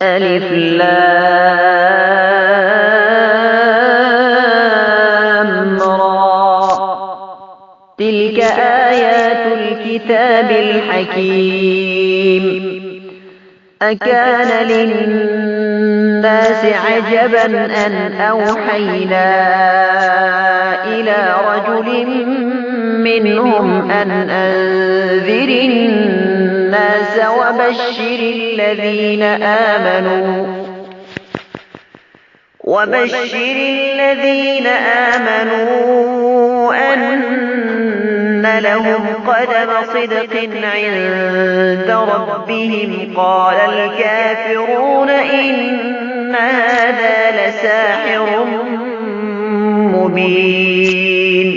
ألف لام را. تلك آيات الكتاب الحكيم. أكان للناس عجبا أن أوحينا إلى رجل منهم أن أنذر الناس وبشر الذين آمنوا أن لهم قدم صدق عند ربهم. قال الكافرون إن هذا لساحر مبين.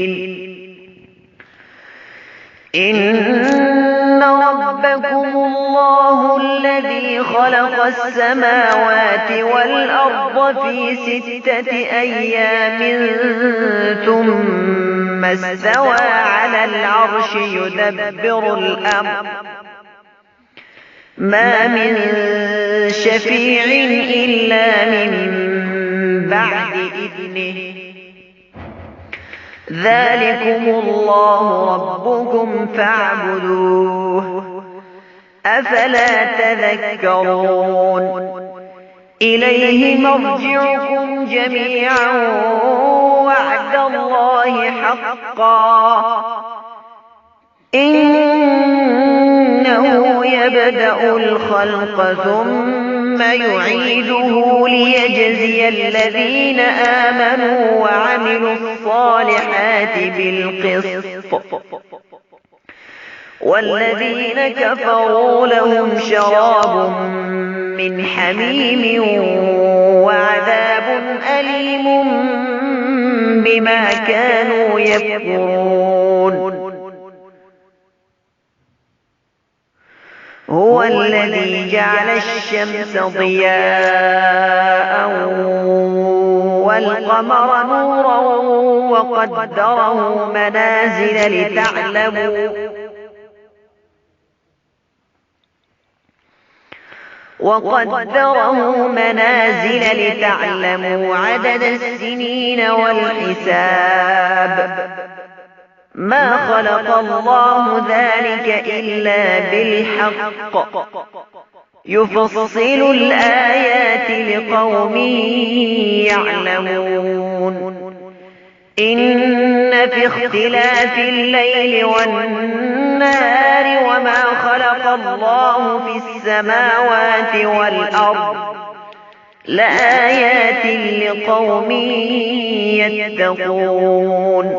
إن ربكم الله الذي خلق السماوات والأرض في 6 أيام ثم استوى على العرش يدبر الأمر ما من شفيع إلا من بعد إذنه. ذلكم الله ربكم فاعبدوه أفلا تذكرون. إليه مرجعكم جميعا وعد الله حقا. إنه يبدأ الخلق ثم يعيده ليجزي الذين آمنوا وعملوا الصالحات بالقسط، والذين كفروا لهم شراب من حميم وعذاب أليم بما كانوا يكفرون. هو الذي جعل الشمس ضياء والقمر نورا وقدره منازل لتعلموا عدد السنين والحساب. ما خلق الله ذلك إلا بالحق يفصل الآيات لقوم يعلمون. إن في اختلاف الليل والنهار وما خلق الله في السماوات والأرض لآيات لقوم يتقون.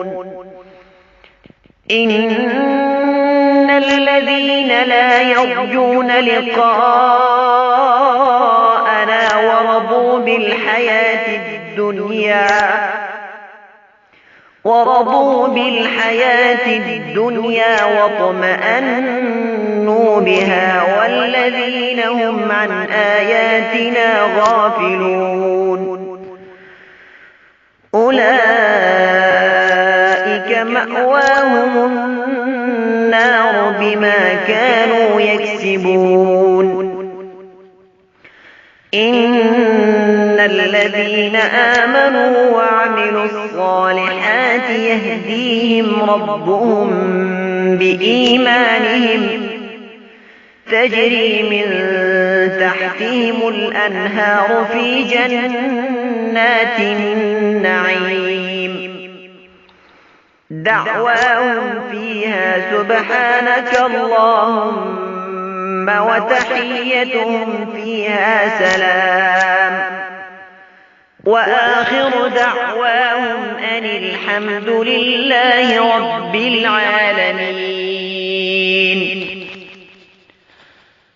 إن الذين لا يرجون لقاءنا ورضوا بالحياة الدنيا واطمأنوا بها والذين هم عن آياتنا غافلون أولئك مأواهم النار بما كانوا يكسبون. إن الذين آمنوا وعملوا الصالحات يهديهم ربهم بإيمانهم تجري من تحتهم الأنهار في جنات النعيم. دعواهم فيها سبحانك اللهم وتحيتهم فيها سلام وآخر دعواهم أن الحمد لله رب العالمين.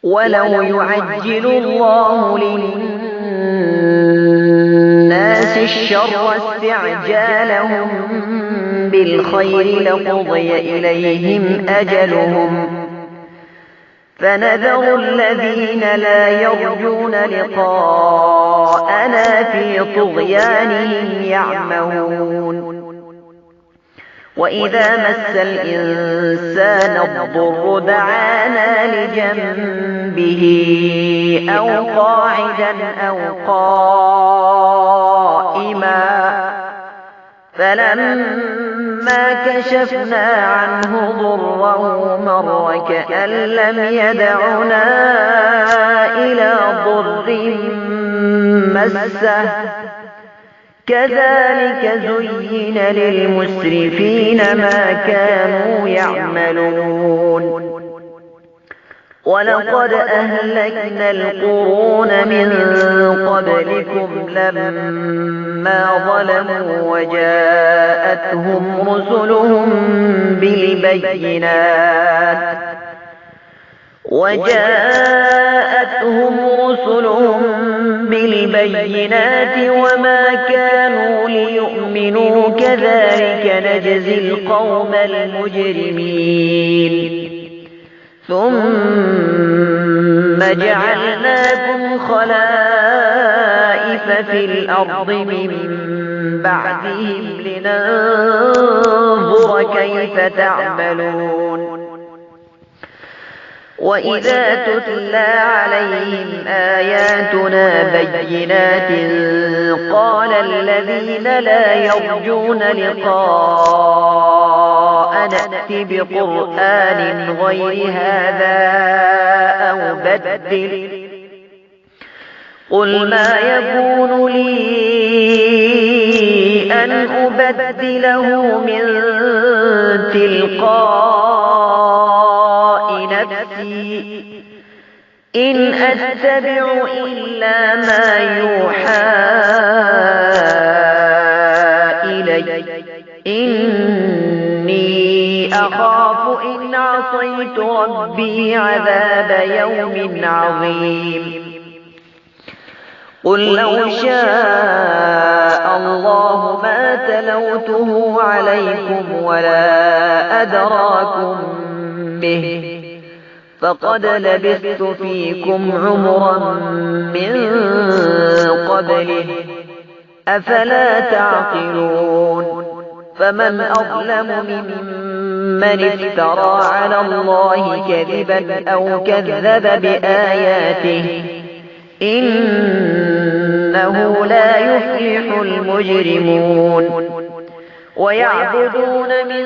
ولو يعجل الله للناس الشر استعجالهم بالخير لقضي إليهم أجلهم فنذر الذين لا يرجون لقاءنا في طغيانهم يعمهون. وإذا مس الإنسان الضر دعانا لجنبه أو قاعدا أو قائما فلما كشفنا عنه ضره مر كأن لم يدعنا إلى ضر مسه كذلك زين للمسرفين ما كانوا يعملون ولقد أهلكنا القرون من قبلكم لما ظلموا وجاءتهم رسلهم بالبينات وما كانوا ليؤمنوا كذلك نجزي القوم المجرمين ثم جعلناكم خلائف في الأرض من بعدهم لننظر كيف تعملون وإذا تتلى عليهم آياتنا بينات قال الذين لا يرجون لقاء نأت بقرآن غير هذا أو بدل قل ما يكون لي أن أبدله من تلقاء نفسي إن أتبع إلا ما يوحى إلي إني أخاف إن عصيت ربي عذاب يوم عظيم قل لو شاء الله ما تلوته عليكم ولا أدراكم به فقد لبثت فيكم عمرا من قبله أفلا تعقلون فمن أظلم ممن افترى على الله كذبا أو كذب بآياته إنه لا يفلح المجرمون ويعبدون من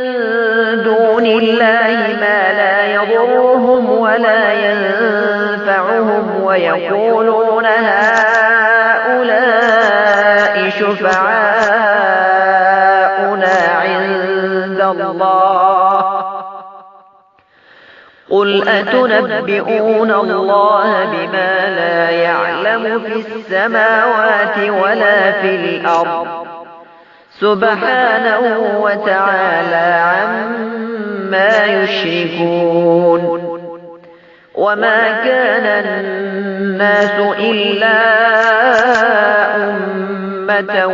دون الله ما لا يضرهم ولا ينفعهم ويقولون هؤلاء شفعاؤنا عند الله قل أتنبئون الله بما لا يعلم في السماوات ولا في الأرض سبحانه وتعالى عما يشركون وما كان الناس إلا أمة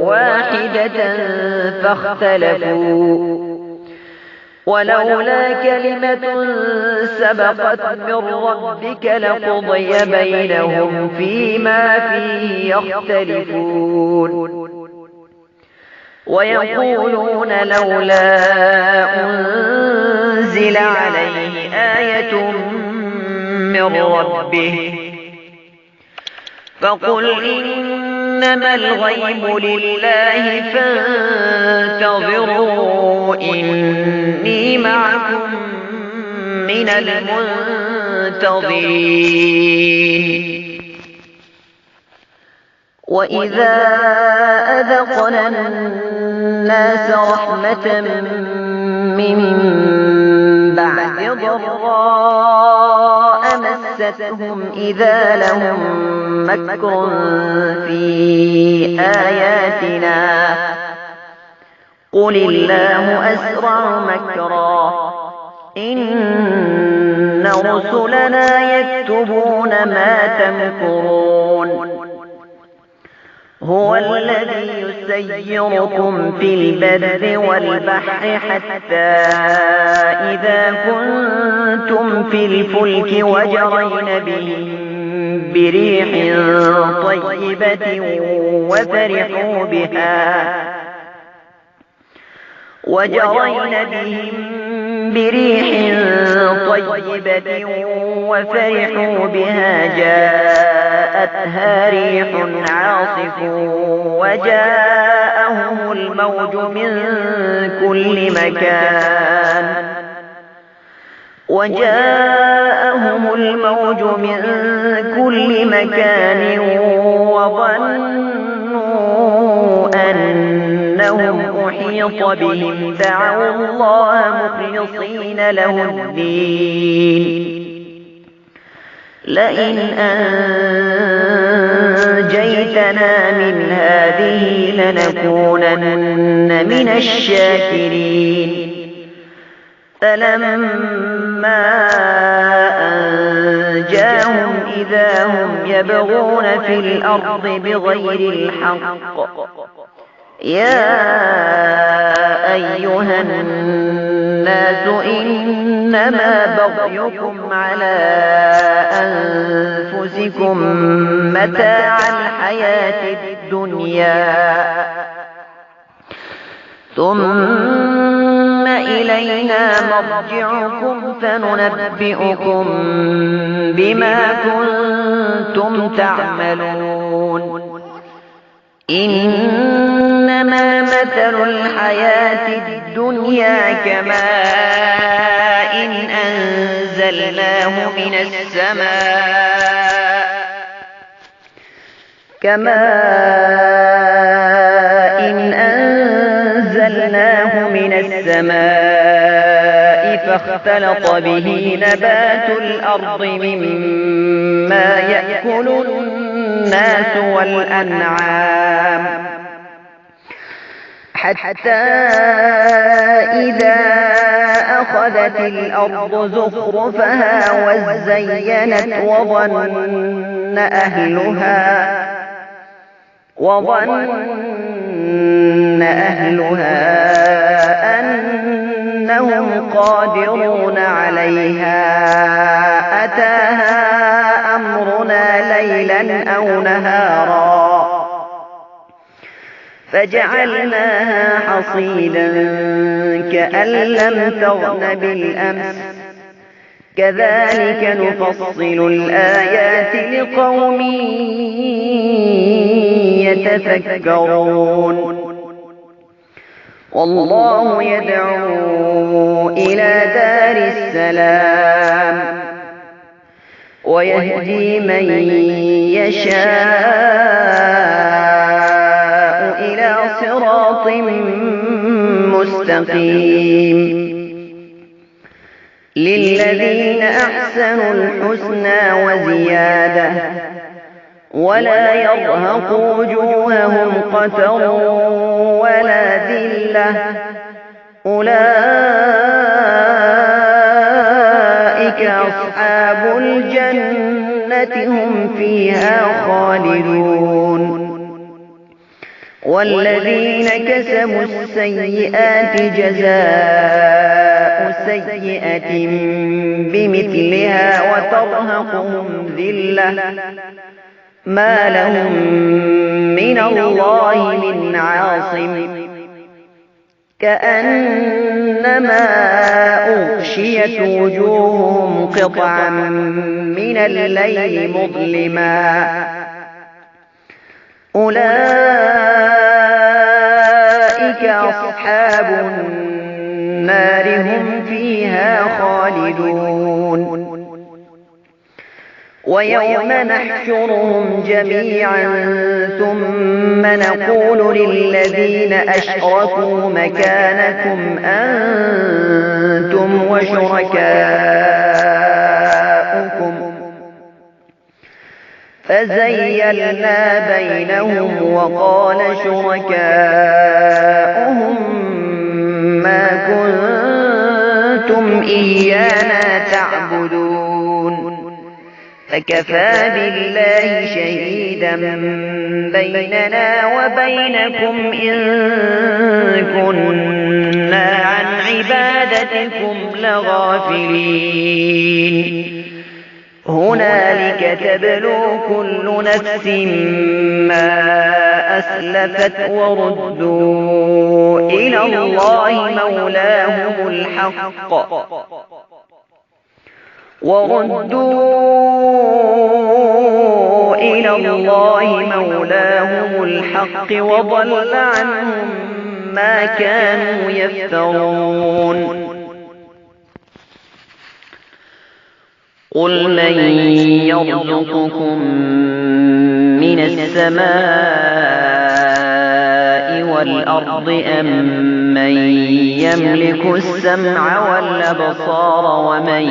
واحدة فاختلفوا ولولا كلمة سبقت من ربك لقضي بينهم فيما فيه يختلفون ويقولون لولا أنزل عليه آية من ربه فقل إنما الغيب لله فانتظروا إني معكم من المنتظرين وإذا أذقنا الناس رحمة من بعد ضراء مستهم إذا لهم مكر في آياتنا قل الله أسرع مكرا إن رسلنا يكتبون ما تمكرون هو الذي يسيركم في البر والبحر حتى إذا كنتم في الفلك وجرين بهم بريح طيبة بريح طيبة وفرحوا بها جاءتها ريح عاصف وجاءهم الموج من كل مكان وظنوا أنهم أحيط بهم دعوا الله مخلصين له الدين لئن أنجيتنا من هذه لنكونن من الشاكرين فلما أنجاهم إذا هم يبغون في الأرض بغير الحق يا أيها الناس إنما بغيكم على أنفسكم متاع الحياة الدنيا ثم إلينا مرجعكم فننبئكم بما كنتم تعملون إنما مثل الحياة الدنيا كماء أنزلناه من السماء فاختلط به نبات الأرض مما يأكل الناس والأنعام حتى إذا أخذت الأرض زخرفها وزينت وظن أهلها أنهم قادرون عليها أتاها أمرنا ليلا أو نهارا فجعلناها حصيدا كأن لم تغن بالأمس كذلك نفصل الآيات لقوم يتفكرون والله يدعو إلى دار السلام ويهدي من يشاء إلى صراط مستقيم للذين أحسنوا الحسنى وزيادة ولا يرهق وجوههم قتر ولا ذلة أولئك أصحاب الجنة هم فيها خالدون والذين كسبوا السيئات جزاء سيئة بمثلها وترهقهم ذلة ما لهم من الله من عاصم كأنما أغشيت وجوههم قطعا من الليل مظلما أولئك أصحاب النار هم فيها خالدون ويوم نحشرهم جميعا ثم نقول للذين أشركوا مكانكم أنتم وشركاؤكم فزيلنا بينهم وقال شركاؤهم ما كنتم إيانا تعبدون فكفى بالله شهيدا بيننا وبينكم إن كنا عن عبادتكم لغافلين هنالك هنالك تبلو كل نفس ما أسلفت وردوا إلى الله مولاهم الحق وضل عنهم ما كانوا يفترون قل من يرزقكم من السماء والأرض أم من يملك السمع والأبصار ومن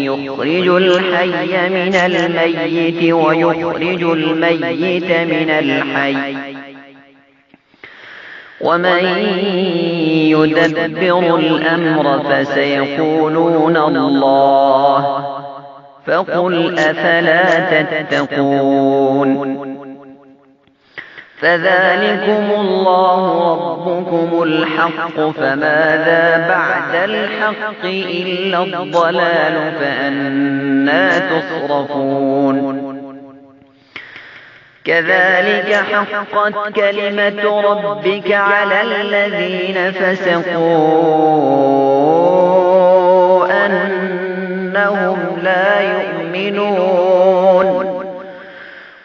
يخرج الحي من الميت ويخرج الميت من الحي ومن يدبر الأمر فسيقولون الله فقل أفلا تتقون فذلكم الله ربكم الحق فماذا بعد الحق إلا الضلال فأنى تصرفون كذلك حقت كلمة ربك على الذين فسقوا أنهم لا يؤمنون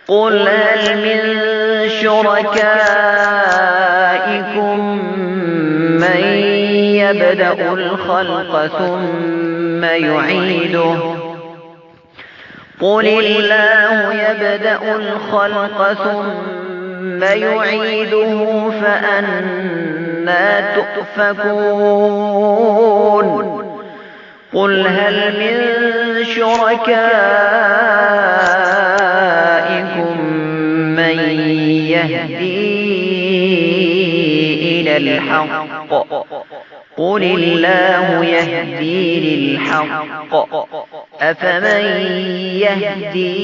قل هل من شركائكم من يبدأ الخلق ثم يعيده قل الله يبدأ الخلق ثم يعيده فأنى تؤفكون قل هل من شركائكم من يهدي إلى الحق قل الله يهدي للحق أفمن يهدي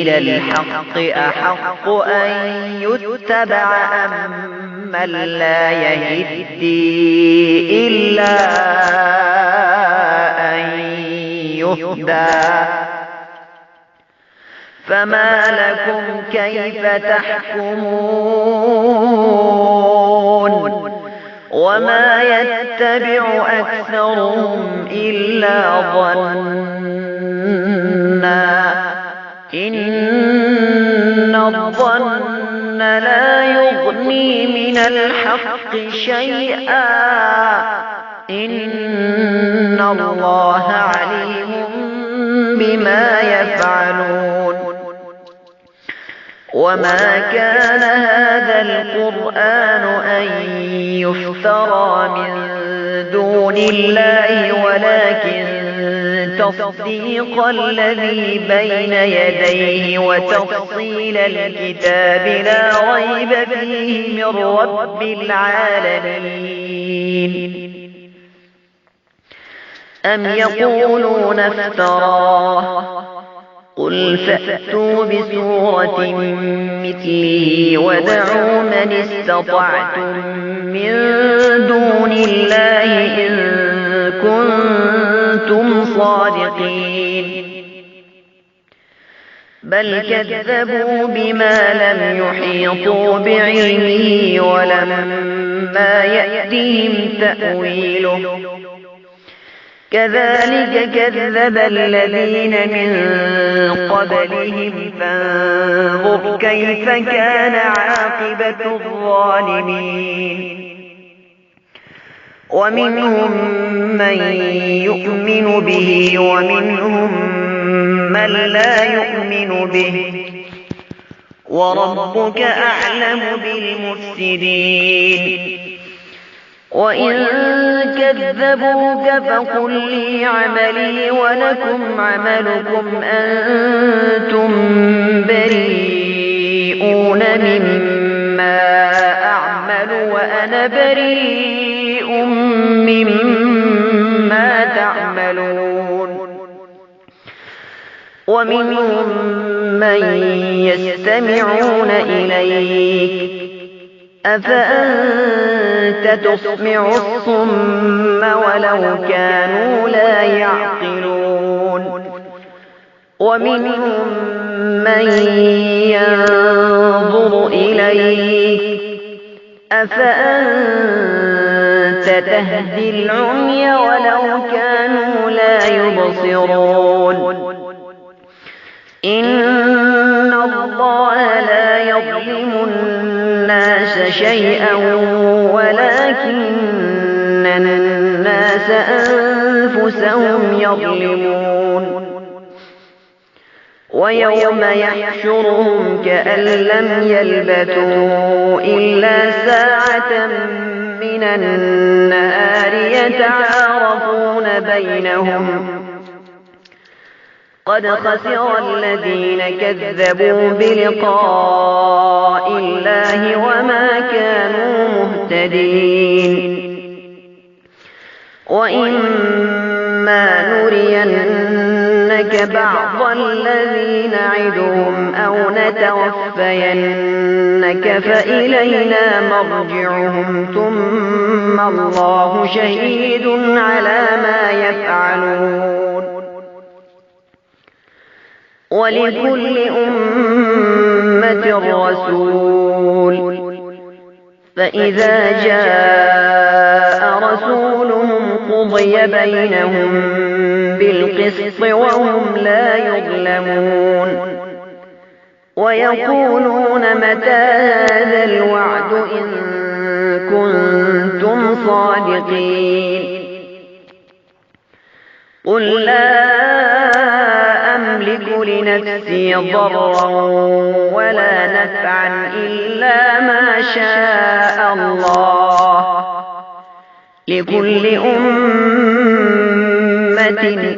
إلى الحق أحق أن يتبع أم من لا يهدي إلا أن يهدى فما لكم كيف تحكمون وما يتبع أكثرهم إلا ظنا إن الظن لا يغني من الحق شيئا إن الله عليم بما يفعلون وما كان هذا القرآن أن يفترى من دون الله ولكن تصديق الذي بين يديه وتفصيل الكتاب لا ريب فيه من رب العالمين أم يقولون افتراه قل فأتوا بسورة مثله ودعوا من استطعتم من دون الله إن كنتم صادقين بل كذبوا بما لم يحيطوا بعلمه ولما يأتهم تأويله كذلك كذب الذين من قبلهم فانظر كيف كان عاقبة الظالمين ومنهم من يؤمن به ومنهم من لا يؤمن به وربك أعلم بالمفسدين وإن كذبوك فقل لي عملي ولكم عملكم أنتم بريئون مما أعمل وأنا بريء مما تعملون ومنهم من يستمعون إليك أفأنت تسمع الصم ولو كانوا لا يعقلون ومنهم من ينظر إليك أفأنت تهدي العمي ولو كانوا لا يبصرون إن الله لا يظلم الناس شيئا ولكن الناس أنفسهم يظلمون ويوم يحشرهم كأن لم يلبثوا إلا ساعة من النهار يتعارفون بينهم قد خسر الذين كذبوا بلقاء الله وما كانوا مهتدين وإما نرينك بعض الذي نعدهم أو نتوفينك فإلينا مرجعهم ثم الله شهيد على ما يفعلون ولكل أمة رسول فإذا جاء رسولهم قضي بينهم بالقسط وهم لا يظلمون ويقولون متى هذا الوعد إن كنتم صادقين قل لا أملك لنفسي ضرا ولا نفعا إلا ما شاء الله لكل أمة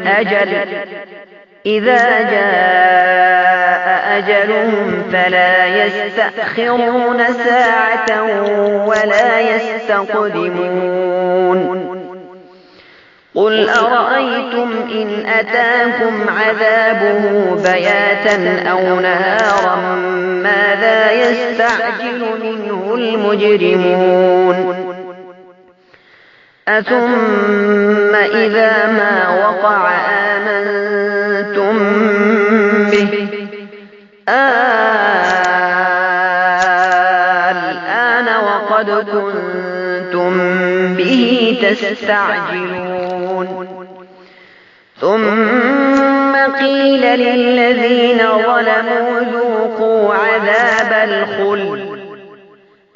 أجل إذا جاء أجلهم فلا يستأخرون ساعة ولا يستقدمون قل أرأيتم إن أتاكم عذابه بياتا أو نهارا ماذا يستعجل منه المجرمون أثم إذا ما وقع آمنتم به الآن وقد كنتم به تستعجلون ثم قيل للذين ظلموا ذوقوا عذاب الخلد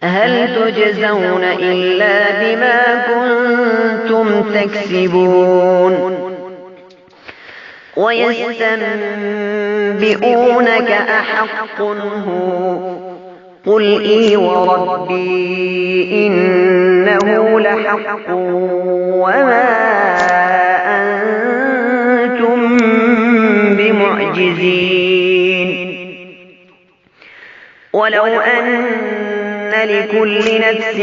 هل تجزون إلا بما كنتم تكسبون ويستنبئونك أحق هو قل إي وربي إنه لحق وما أنتم بمعجزين ولو أن لكل نفس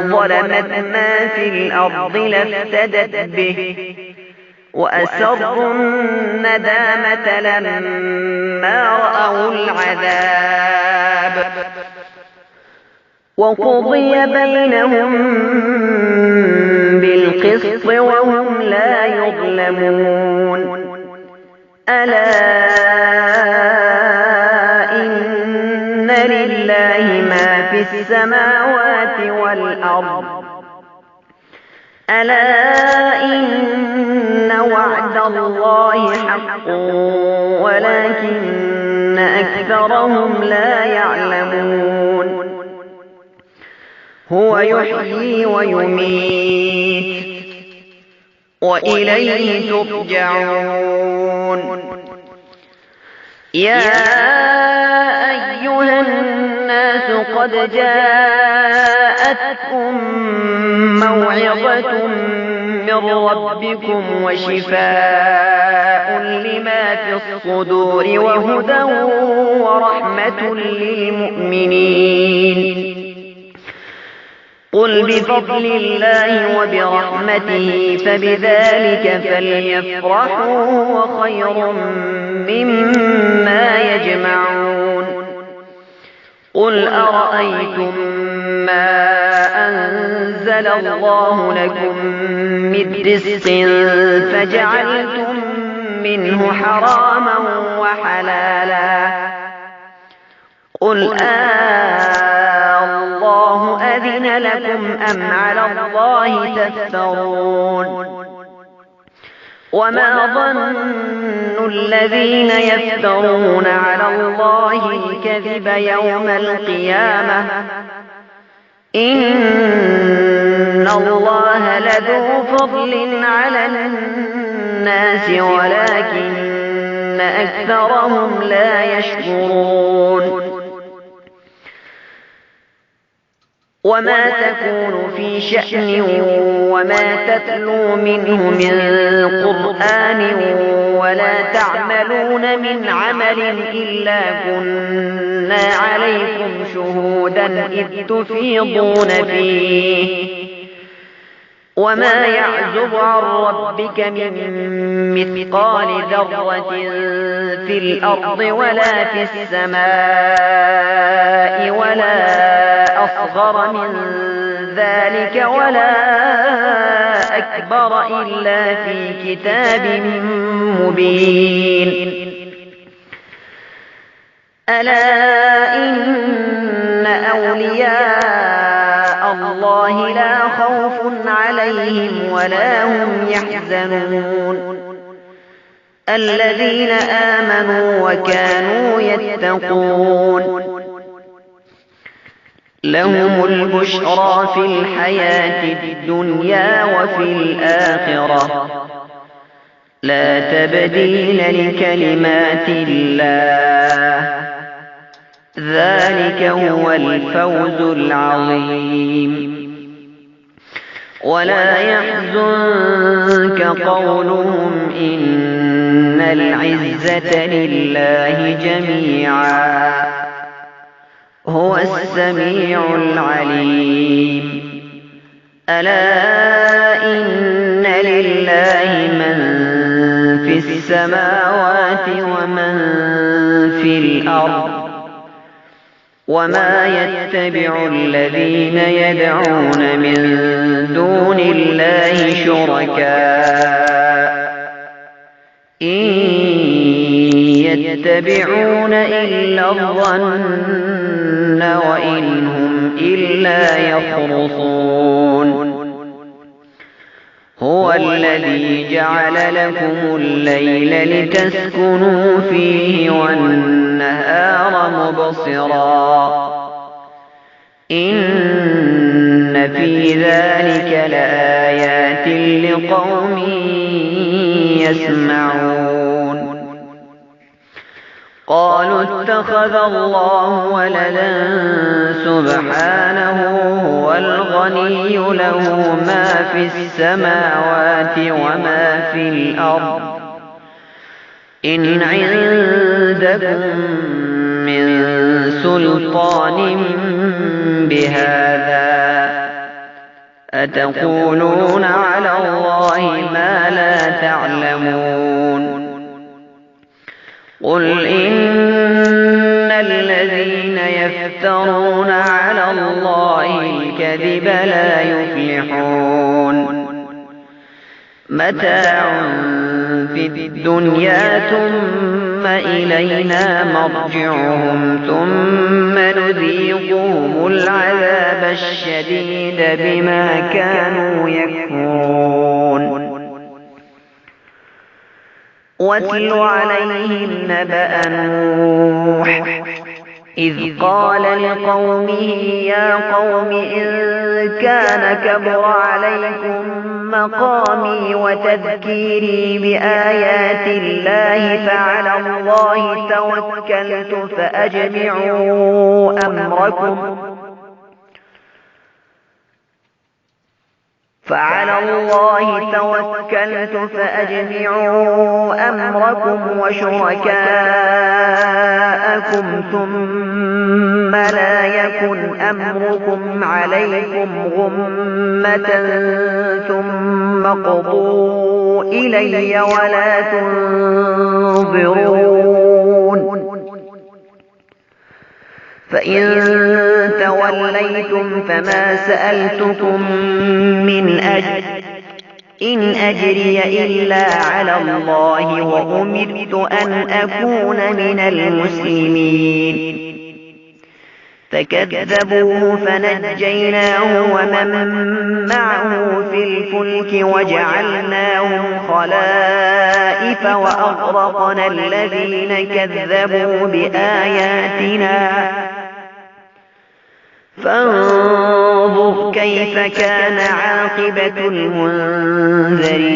ظلمت ما في الأرض لافتدت به وأسروا الندامة لما رأوا العذاب وقضي بينهم بالقسط وهم لا يظلمون ألا إن لله ما في السماوات والأرض ألا إن وعد الله حق ولكن أكثرهم لا يعلمون هو يحيي ويميت وإليه ترجعون يا أيها الناس قد جاءتكم موعظة من ربكم وشفاء لما في الصدور وهدى ورحمة للمؤمنين قل بفضل الله وبرحمته فبذلك فليفرحوا هو خير مما يجمعون قل أرأيتم ما أنزل الله لكم من رزق فجعلتم منه حراما وحلالا قل الله أذن لكم أم على الله تفترون وما ظن الذين يفترون على الله الكذب يوم القيامة إن الله لذو فضل على الناس ولكن أكثرهم لا يشكرون وما تكون في شأن وما تتلو منه من قرآن ولا تعملون من عمل إلا كنا عليكم شهودا إذ تفيضون فيه وما يعزب عن ربك من مثقال ذرة في الأرض ولا في السماء ولا أصغر من ذلك ولا أكبر إلا في كتاب مبين ألا إن أولياء الله لا خوف عليهم ولا هم يحزنون الذين آمنوا وكانوا يتقون لهم البشرى في الحياة الدنيا وفي الآخرة لا تبديل لكلمات الله ذلك هو الفوز العظيم ولا يحزنك قولهم إن العزة لله جميعا هو السميع العليم ألا إن لله من في السماوات ومن في الأرض وما يتبع الذين يدعون من دون الله شركاء إن يتبعون إلا الظن وإن هم إلا يخرصون هو الذي جعل لكم الليل لتسكنوا فيه والنهار مبصرا إن في ذلك لآيات لقوم يسمعون قالوا اتخذ الله ولدا سبحانه هو الغني له ما في السماوات وما في الأرض إن عندكم من سلطان بهذا أتقولون على الله ما لا تعلمون قل إن الذين يفترون على الله الكذب لا يفلحون متاع في الدنيا ثم إلينا مرجعهم ثم نذيقهم العذاب الشديد بما كانوا يكفرون واتل عليهم نبأ نوح إذ قال لقومه يا قوم إن كان كبر عليكم مقامي وتذكيري بآيات الله فعلى الله توكلت فأجمعوا أمركم وشركاءكم ثم لا يكن أمركم عليكم غمة ثم قضوا إلي ولا تنظرون فإن توليتم فما سألتكم من أجر إن أجري إلا على الله وأمرت أن أكون من المسلمين فكذبوه فنجيناه ومن معه في الفلك وجعلناهم خلائف وأغرقنا الذين كذبوا بآياتنا فانظر كيف كان عاقبة المنذرين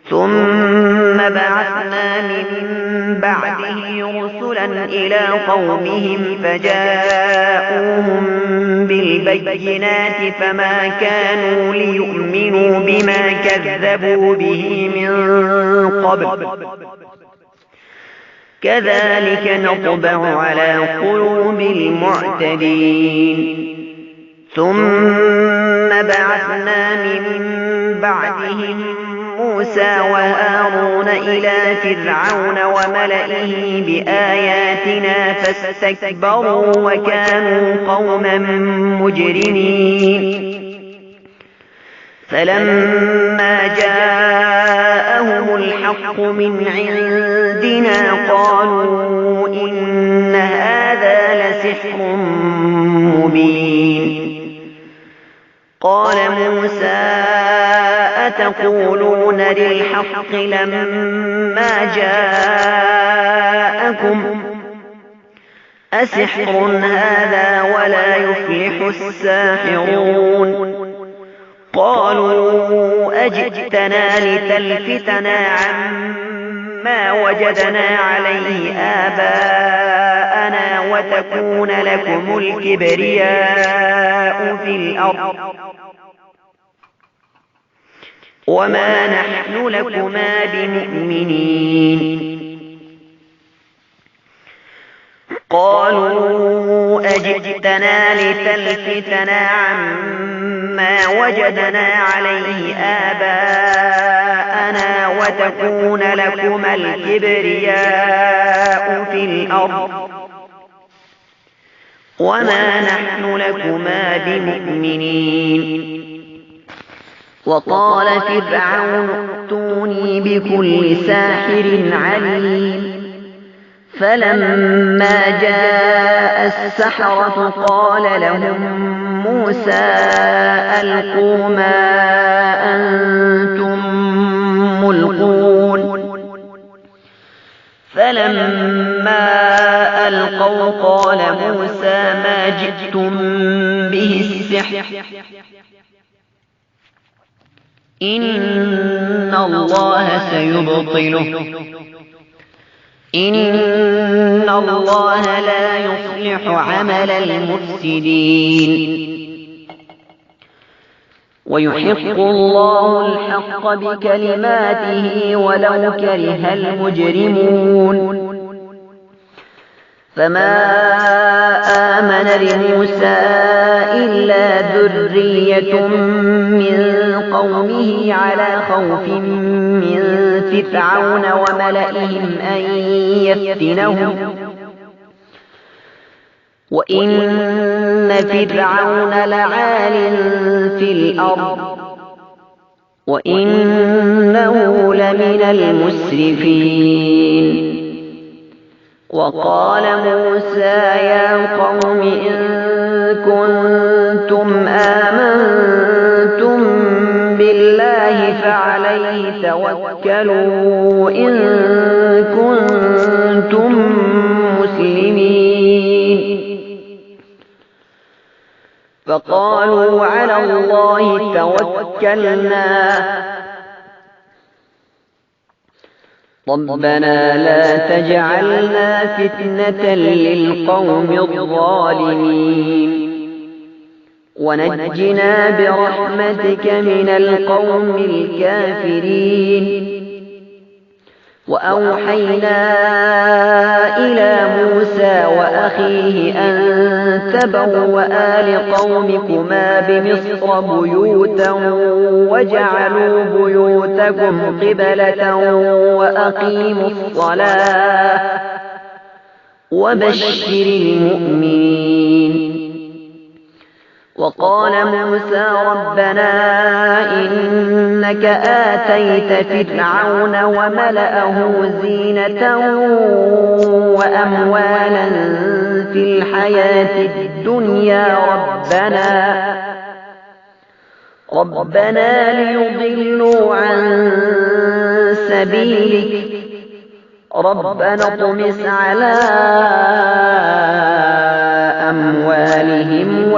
ثم بعثنا من بعده رسلا إلى قومهم فجاءوهم بالبينات فما كانوا ليؤمنوا بما كذبوا به من قبل كذلك نطبع على قلوب المعتدين ثم بعثنا من بعدهم موسى وهارون إلى فرعون وملئه بآياتنا فاستكبروا وكانوا قوما مجرمين فلما جاءهم الحق من عندنا قالوا إن هذا لسحر مبين قال موسى أتقولون للحق لما جاءكم أسحر هذا ولا يفلح الساحرون قالوا أجئتنا لتلفتنا عما وجدنا عليه آباءنا وتكون لكم الكبرياء في الأرض وما نحن لكما بمؤمنين قالوا أجئتنا لتلفتنا عما وجدنا عليه آباءنا وتكون لكما الكبرياء في الأرض وما نحن لكما بمؤمنين وقال فرعون ائتوني بكل ساحر عليم فلما جاء السحرة قال لهم موسى ألقوا ما أنتم ملقون فلما ألقوا قال موسى ما جئتم به السحر إن الله سيبطله إن الله لا يصلح عمل المفسدين ويحق الله الحق بكلماته ولو كره المجرمون فما آمن لموسى إلا ذرية من قومه على خوف من فرعون وملئهم أن يفتنهم وإن فرعون لعال في الأرض وإنه لمن المسرفين وقال موسى يا قوم إن كنتم آمنتم بالله فعليه توكلوا إن كنتم مسلمين فقالوا على الله توكلنا ربنا لا تجعلنا فتنة للقوم الظالمين ونجنا برحمتك من القوم الكافرين وأوحينا إلى موسى وأخيه أن تبوأ لقومكما بمصر بيوتا وجعلوا بيوتكم قبلة وأقيموا الصلاة وبشر المؤمنين وقال موسى ربنا إنك آتيت فرعون وملأه زينة وأموالا في الحياة الدنيا ربنا ليضلوا عن سبيلك ربنا اطمس على أموالهم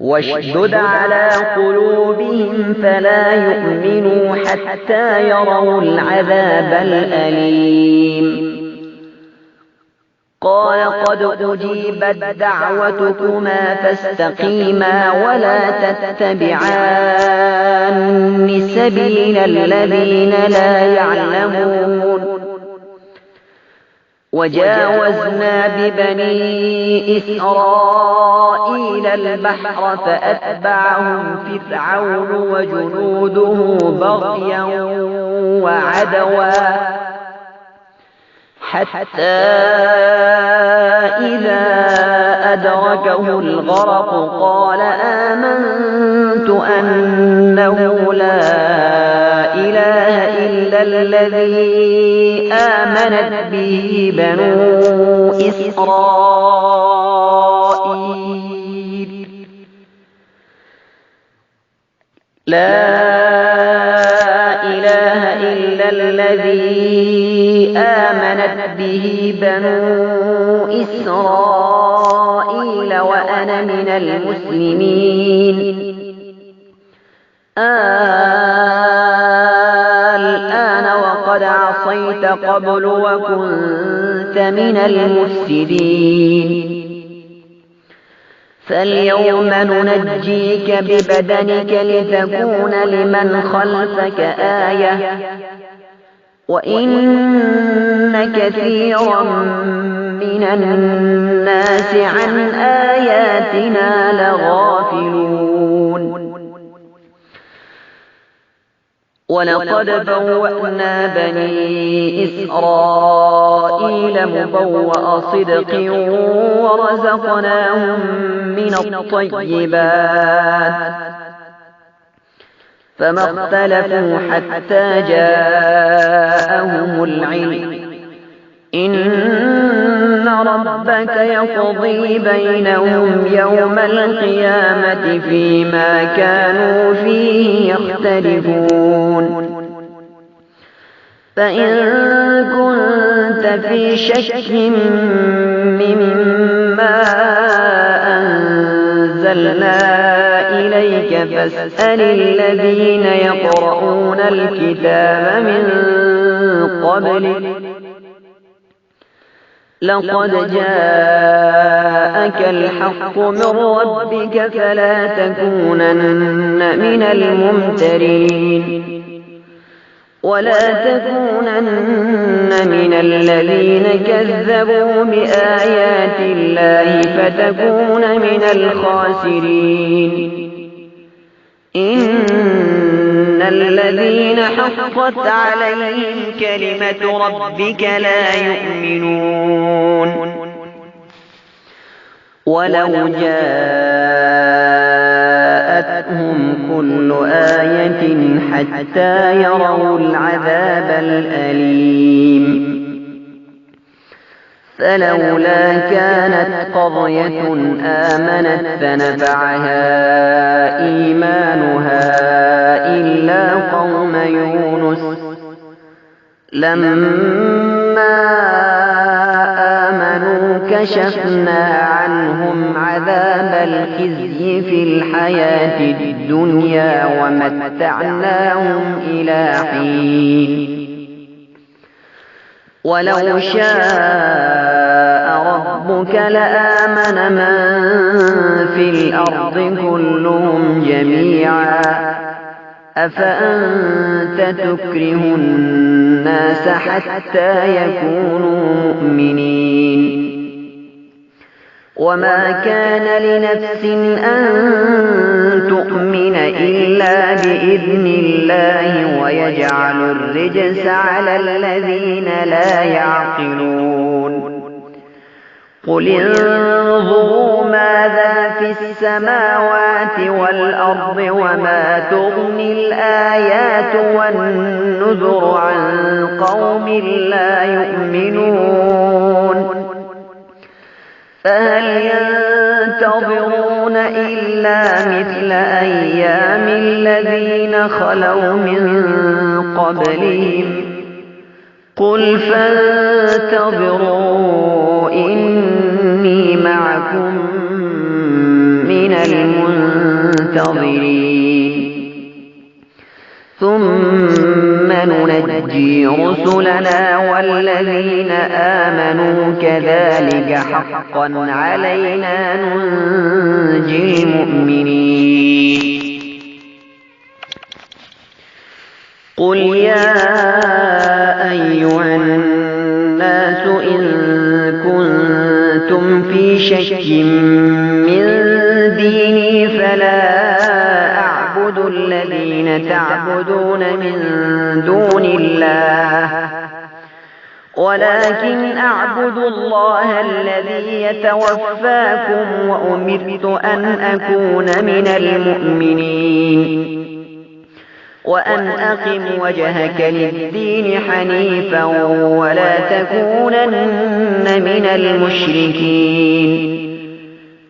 واشدد على قلوبهم فلا يؤمنوا حتى يروا العذاب الأليم قال قد أجيبت دعوتكما فاستقيما ولا تتبعان سبيل الذين لا يعلمون وجاوزنا ببني إسرائيل البحر فأتبعهم فرعون وجنوده بغيا وعدوا حتى إذا أدركه الغرق قال آمنت أنه لا إله إلا الذي آمنت به بنو إسرائيل لا إله إلا الذي آمنت به بنو إسرائيل وأنا من المسلمين الآن وقد عصيت قبل وكنت من المفسدين فاليوم ننجيك ببدنك لتكون لمن خلفك آية وإن كثيرا من الناس عن آياتنا لغافلون ولقد بوأنا بني إسرائيل مبوأ صدق ورزقناهم من الطيبات فما اختلفوا حتى جاءهم العلم إن ربك يقضي بينهم يوم القيامة فيما كانوا فيه يختلفون فإن كنت في شك مما أنزلنا إليك فاسأل الذين يقرؤون الكتاب من قبلك لقد جاءك الحق من ربك فلا تكونن من الممترين ولا تكونن من الذين كذبوا بآيات الله فتكون من الخاسرين إن الذين حقت عليهم كلمة ربك لا يؤمنون ولو جاءتهم كل آية حتى يروا العذاب الأليم فلولا كانت قرية آمنت فنفعها إيمانها إلا قوم يونس لما آمنوا كشفنا عنهم عذاب الخزي في الحياة الدنيا ومتعناهم إلى حين ولو شاء ربك لآمن من في الأرض كلهم جميعا أفأنت تكره الناس حتى يكونوا مؤمنين وما كان لنفس أن تؤمن إلا بإذن الله ويجعل الرجس على الذين لا يعقلون قل انظروا ماذا في السماوات والأرض وما تغني الآيات والنذر عن قوم لا يؤمنون فهل ينتظرون إلا مثل أيام الذين خلوا من قبلهم قل فانتظروا إني معكم من المنتظرين ثم ننجي رسلنا والذين آمنوا كذلك حقا علينا ننجي المؤمنين قل يا أيها الناس إن كنتم في شك من ديني فلا أعبد الذين تعبدون من دون الله ولكن أعبد الله الذي يتوفاكم وأمرت أن أكون من المؤمنين وأن أقم وجهك للدين حنيفا ولا تكونن من المشركين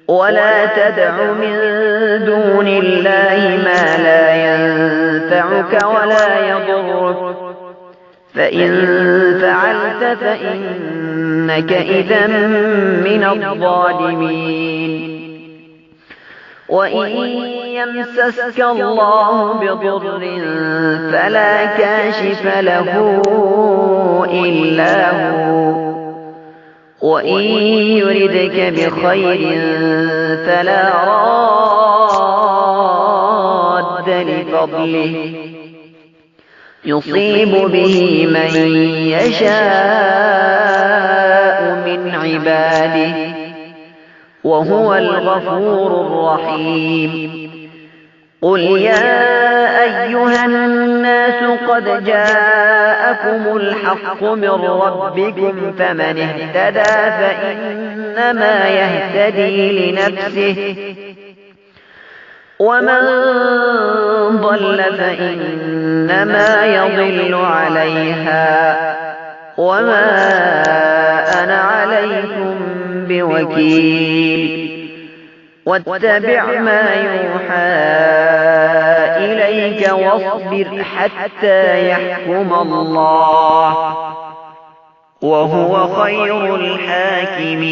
ولا تدع من دون الله ما لا ينفعك ولا يضرك فإن فعلت فإنك إذا من الظالمين وإن يمسسك الله بضر فلا كاشف له إلا هو وإن يردك بخير فلا راد لفضله يصيب به من يشاء من عباده وهو الغفور الرحيم قل يا أيها الناس قد جاءكم الحق من ربكم فمن اهتدى فإنما يهتدي لنفسه ومن ضل فإنما يضل عليها وما أنا عليكم بوكيل واتبع ما يوحى إليك واصبر حتى يحكم الله وهو خير الحاكمين